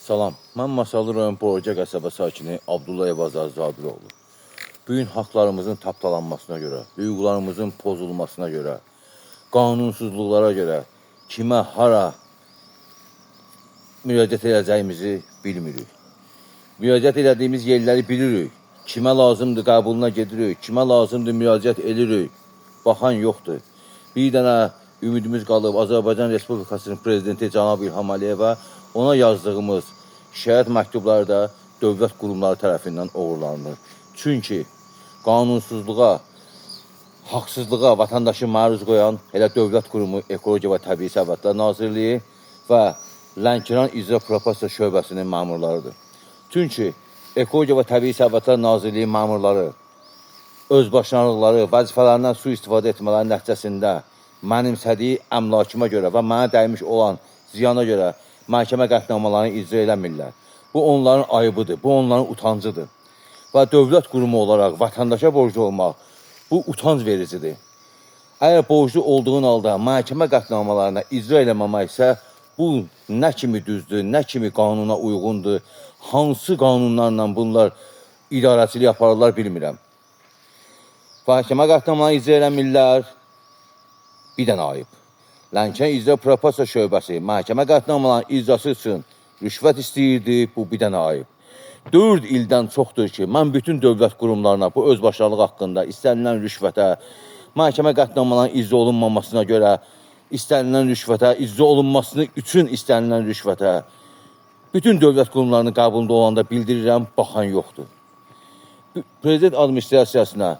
Salam, mən Masallı rayon Boyca qəsəbə sakini Abdullayev Azər Zabiroğlu. Bugün haqlarımızın tapdalanmasına görə, hüquqlarımızın pozulmasına görə, qanunsuzluqlara görə kimə, hara müraciət edəcəyimizi bilmirik. Müraciət edədiyimiz yerləri bilirik. Kimə lazımdır qəbuluna gedirik, kimə lazımdır müraciət edirik. Baxan yoxdur. Bir dənə ümidimiz qalıb Azərbaycan Respublikasının prezidenti Cənab İlham Əliyevə ona yazdığımız şikayət məktubları da dövlət qurumları tərəfindən oğurlanır. Çünki qanunsuzluğa, haqsızlığa vətəndaşı məruz qoyan elə dövlət qurumu Ekologiya və Təbii Sərvətlər Nazirliyi və Lənkəran İcra Prokuror şöbəsinin məmurlarıdır. Çünki Ekologiya və Təbii Sərvətlər Nazirliyi məmurları özbaşınalıqları, vəzifələrindən sui-istifadə etmələri nəticəsində mənimsədiyi əmlakıma görə və mənə dəymiş olan ziyana görə məhkəmə qətnaməlarını icra eləmirlər. Bu onların ayıbıdır, bu onların utancıdır. Və dövlət qurumu olaraq vətəndaşa borclu olmaq bu utanc vericidir. Əgər borclu olduğun halda məhkəmə qətnaməlarına icra eləməmək isə bu nə kimi düzdür, nə kimi qanuna uyğundur, hansı qanunlarla bunlar idarəçilik yaparlar bilmirəm. Məhkəmə qətnaməlarını icra eləmirlər, bir dənə ayıb. Lənkəran İcra Prokuror şöbəsi məhkəmə qətnamələrinin icrası üçün rüşvət istəyirdi, bu bir dənə ayıb. 4 ildən çoxdur ki, mən bütün dövlət qurumlarına bu özbaşınalıq haqqında istənilən rüşvətə, məhkəmə qətnamələrinin icra olunmamasına görə istənilən rüşvətə, icra olunmasını üçün istənilən rüşvətə, bütün dövlət qurumlarının qəbulunda olanda bildirirəm, baxan yoxdur. Prezident administrasiyasına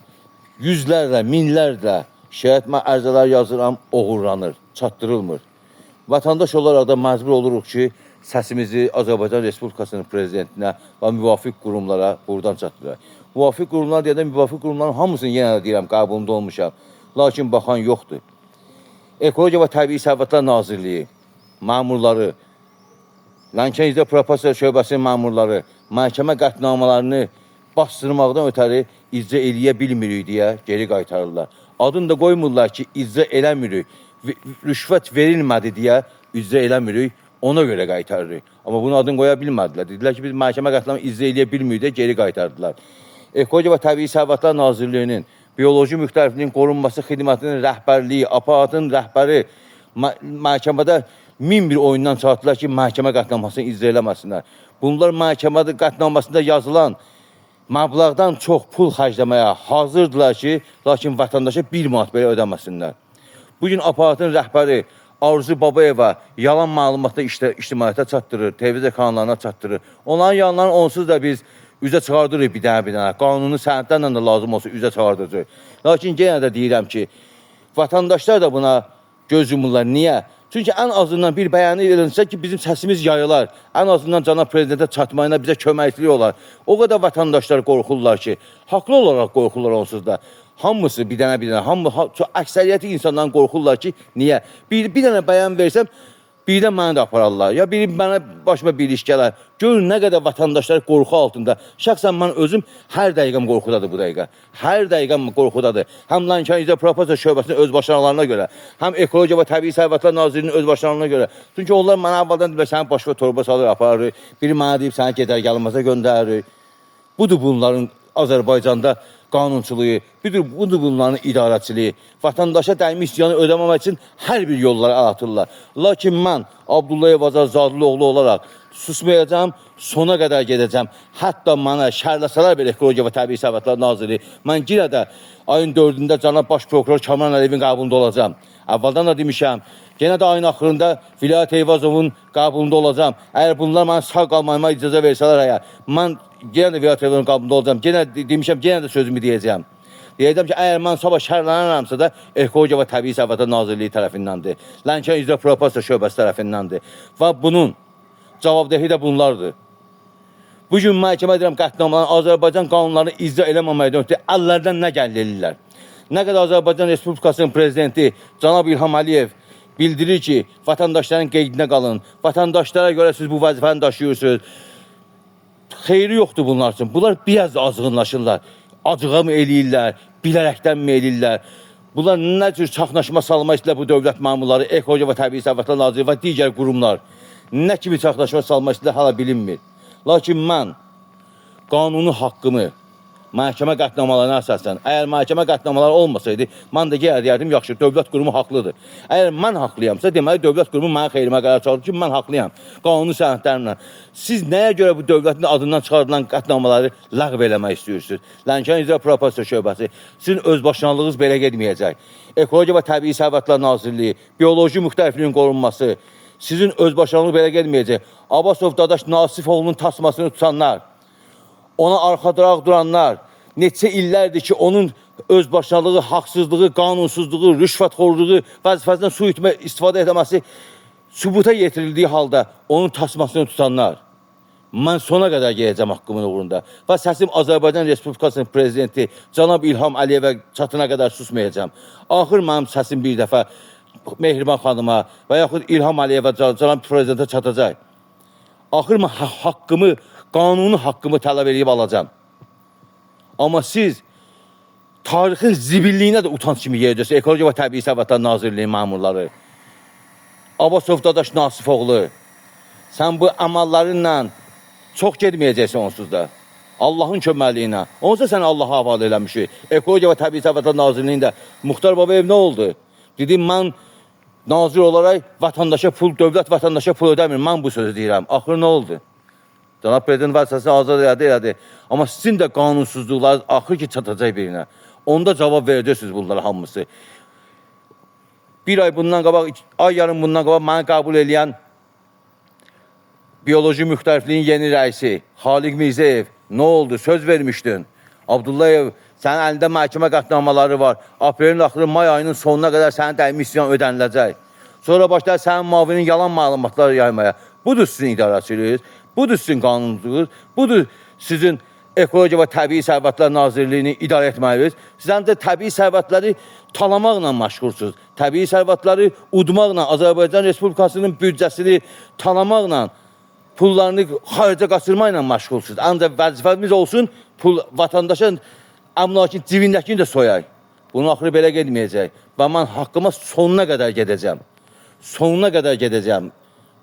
yüzlərlə, minlərlə şikayət ərizələri yazıram, oğurlanır, çatdırılmır. Vətəndaş olaraq da məcbur oluruq ki, səsimizi Azərbaycan Respublikasının prezidentinə və müvafiq qurumlara buradan çatdıraq. Müvafiq qurumlar deyəndə müvafiq qurumların hamısını yenə də deyirəm, qəbulunda olmuşam. Lakin baxan yoxdur. Ekologiya və Təbii Sərvətlər Nazirliyi məmurları, Lənkəran İcra Prokuror şöbəsinin məmurları məhkəmə qətnamələrini bastırmaqdan ötəri icra eləyə bilmirik deyə geri qaytarırlar. Adını da qoymurlar ki, icra eləmirik, rüşvət verilmədi deyə icra eləmirik, ona görə qaytarırıq. Amma bunun adını qoya bilmədilər. Dedilər ki, biz məhkəmə qətnamə icra eləyə bilmirik deyə geri qaytardılar. Ekologiya və Təbii Sərvətlər Nazirliyinin Bioloji Müxtəlifliyin Qorunması Xidmətinin rəhbərliyi, aparatın rəhbəri məhkəmədə 1001 oyundan çıxartdılar ki, məhkəmə qətnamasını icra eləməsinlər. Bunlar məhkəmədə qətnamasında yazılan məbləğdən çox pul xərcləməyə hazırdılar ki, lakin vətəndaşa 1 manat belə ödəməsinlər. Bugün aparatın rəhbəri Arzu Babayeva yalan məlumatda ictimaiyyətə çatdırır, televiziya kanallarına çatdırır. Onların yanlarını onsuz da biz üzə çıxardırıq bir dənə. Qanuni sənədlərlə də lazım olsa üzə çıxardırıq. Lakin yenə də deyirəm ki, vətəndaşlar da buna göz yumurlar. Niyə? Çünki ən azından bir bəyanı edilsə ki, bizim səsimiz yayılar. Ən azından cənab prezidentə çatmayına bizə köməklik olar. O qədər vətəndaşlar qorxurlar ki, haqlı olaraq qorxurlar onsuz da. Hamısı bir dənə, əksəriyyəti insandan qorxurlar ki, niyə? Bir dənə bəyan versəm, birdən məni də apararlar. Ya biri mənə başıma bir iş gələr. Görün nə qədər vətəndaşlar qorxu altında. Şəxsən mən özüm hər dəqiqəm qorxudadır bu dəqiqə. Hər dəqiqəm qorxudadır. Həm Lənkəran İcra Prokuror şöbəsinin özbaşınalarına görə, həm Ekologiya və Təbii Sərvətlər Nazirliyinin özbaşınalarına görə. Çünki onlar mənə əvvəldən deyiblər, səni başqa torba salır, aparır. Biri mənə deyib, səni gedər gəlməzə göndərir. Budur bunların Azərbaycanda qanunçuluğu, budur bunların idarəçiliyi. Vətəndaşa dəymiş ziyanı ödəməmək üçün hər bir yollara əl atırlar. Lakin mən Abdullayev Azər Zabiroğlu olaraq susmayacağım, sona qədər gedəcəm. Hətta mənə şərləsələr bir Ekologiya və Təbii Sərvətlər Naziri, mən yenə də ayın 4-də cənab baş prokuror Kamran Əliyevin qəbulunda olacağam. Əvvəldən də demişəm, yenə də ayın axırında Vilayət Eyvazovun qəbulunda olacağam. Əgər bunlar mənə sağ qalmağıma icazə versələr, mən yenə də Vilayət Eyvazovun qəbulunda olacağam. Yenə demişəm, yenə də sözümü deyəcəyəm. Deyəcəm ki, əgər mən sabah şərlənərəmsə də Ekologiya və Təbii Sərvətlər Nazirliyi tərəfindəndir. Lənkəran İcra Prokuror şöbəsi tərəfindəndir. Və bunun cavabdehi də bunlardır. Bugün məhkəmə edirəm qətnamələrin Azərbaycan qanunlarını icra eləməməkdən ötürü əllərdən nə gəlirlər? Nə qədər Azərbaycan Respublikasının prezidenti Cənab İlham Əliyev bildirir ki, vətəndaşların qeydinə qalın, vətəndaşlara görə siz bu vəzifəni daşıyırsınız. Xeyri yoxdur bunlar üçün. Bunlar biraz da azğınlaşırlar. Acığa mı eləyirlər, bilərəkdən mi eləyirlər? Bunlar nə cür çaxnaşma salmaq istəyirlər bu dövlət məmurları, Ekologiya və Təbii Sərvətlər Nazirliyi və digər qurumlar. nə kimi çaxlaşma salmaq istəyirlər hala bilinmir. Lakin mən qanuni haqqımı məhkəmə qətnamalarına əsasən, əgər məhkəmə qətnamaları olmasaydı, mən də deyərdim, yaxşı, dövlət qurumu haqlıdır. Əgər mən haqlıyamsa, deməli, dövlət qurumu mənə xeyrimə qərar çalır ki, mən haqlıyam, qanuni sənədlərimlə. Siz nəyə görə bu dövlətin adından çıxardılan qətnamaları ləğv eləmək istəyirsiniz? Lənkəran İcra Prokuror şöbəsi, sizin özbaşınalığınız belə getməyəcək. Ekologiya və Təbii Sərvətlər Nazirliyi, bioloji müxtəlifliyin qorunması, sizin özbaşınalığınız belə getməyəcək. Abbasov Dadaş Nasifoğlunun tasmasını tutanlar, ona arxadaraq duranlar, neçə illərdir ki, onun özbaşınalığı, haqsızlığı, qanunsuzluğu, rüşvətxorluğu, vəzifəsindən su istifadə etməsi sübuta yetirildiyi halda onun tasmasını tutanlar. Mən sona qədər gələcəm haqqımın uğrunda. Və səsim Azərbaycan Respublikasının prezidenti cənab İlham Əliyevə çatına qədər susmayacağım. Axır mənim səsim bir dəfə Mehriban xanıma və yaxud İlham Əliyevə cənab prezidentə çatacaq. Axır mən haqqımı, qanuni haqqımı tələb edib alacağım. Amma siz tarixin zibilliyinə də utanç kimi yerdəsiniz. Ekologiya və Təbii Sərvətlər Nazirliyinin məmurları. Abbasov Dadaş Nasifoğlu, sən bu əmallarınla çox getməyəcəksən onsuz da. Allahın köməkliyi ilə. Onsuz səni Allaha havalə eləmişik. Ekologiya və Təbii Sərvətlər Nazirliyində Muxtar Babayev nə oldu? Dedim, mən nazir olaraq vətəndaşa pul, dövlət vətəndaşa pul ödəmir. Mən bu sözü deyirəm. Axır nə oldu? Cənab Prezident vəzifəsini azad elədi. Amma sizin də qanunsuzluqlarınız axır ki çatacaq birinə. Onda cavab verəcəksiniz bunlara hamısı. Bir ay bundan qabaq, ay yarım bundan qabaq məni qəbul edən bioloji müxtəlifliyin yeni rəisi Xaliq Mirzəyev nə oldu? Söz vermişdin. Abdullayev, sənin əlində məhkəmə qətnamaları var. Aprelin axırı, may ayının sonuna qədər sənin dəmisyon ödəniləcək. Sonra başlar sənin mavinin yalan məlumatları yaymaya. Budur sizin idarəçiliğiniz, budur sizin qanunculuğunuz, budur sizin Ekologiya və Təbii Sərvətlər Nazirliyini idarə etməyiniz. Siz həm də təbii sərvətləri talamaqla məşğulsunuz. Təbii sərvətləri udmaqla, Azərbaycan Respublikasının büdcəsini talamaqla, pullarını xarica qaçırmaqla məşğulsunuz. Ancaq vəzifəmiz olsun, pul vətəndaşın əmlakın cibindəkini də soyaq. Bunun axırı belə getməyəcək. Və mən haqqıma sonuna qədər gedəcəm. Sonuna qədər gedəcəm.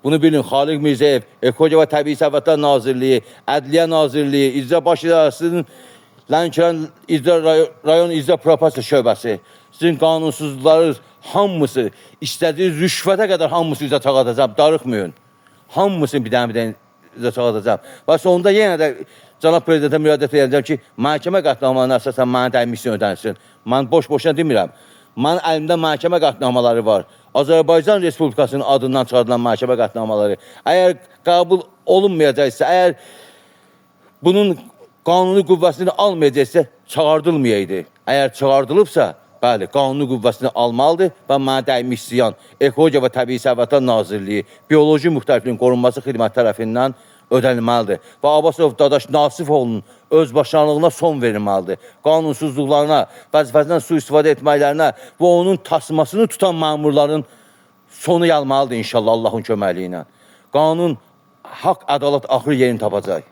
Bunu bilin, Xaliq Mirzəyev, Ekologiya və Təbii Sərvətlər Nazirliyi, Ədliyyə Nazirliyi, İcra Baş İdarəsinin Lənkəran Rayon İcra Prokuror şöbəsi, sizin qanunsuzluqlarınız hamısı, istədiyiniz rüşvətə qədər hamısı üzə çağatacaq, darıxmayın. Hamısını bir dənə üzə çağatacaq. Və sonunda yenə də cənab prezidentə müraciət edəcəm ki, məhkəmə qətnamalarına əsasən mənə dəmisyon ödənsin. Mən boş-boşuna demirəm. Mənim əlimdə məhkəmə qətnamaları var. Azərbaycan Respublikasının adından çıxardılan məhkəmə qətnamaları. Əgər qəbul olunmayacaqsa, əgər bunun qanuni qüvvəsini almayacaqsa, çağırdılmayaydı. Əgər çağırdılıbsa, bəli, qanuni qüvvəsini almalıdır və mənə dəymiş ziyan Ekologiya və Təbii Sərvətlər Nazirliyi Bioloji Müxtəlifliyin Qorunması Xidməti tərəfindən ödənilməlidir. Və Abbasov Dadaş Nasifoğlunun özbaşınalığına son verilməlidir. Qanunsuzluqlarına, vəzifəsindən su istifadə etməklərinə və onun tasmasını tutan məmurların sonu gəlməlidir inşallah Allahın köməkliyi ilə. Qanun, haqq, ədalət axır yerini tapacaq.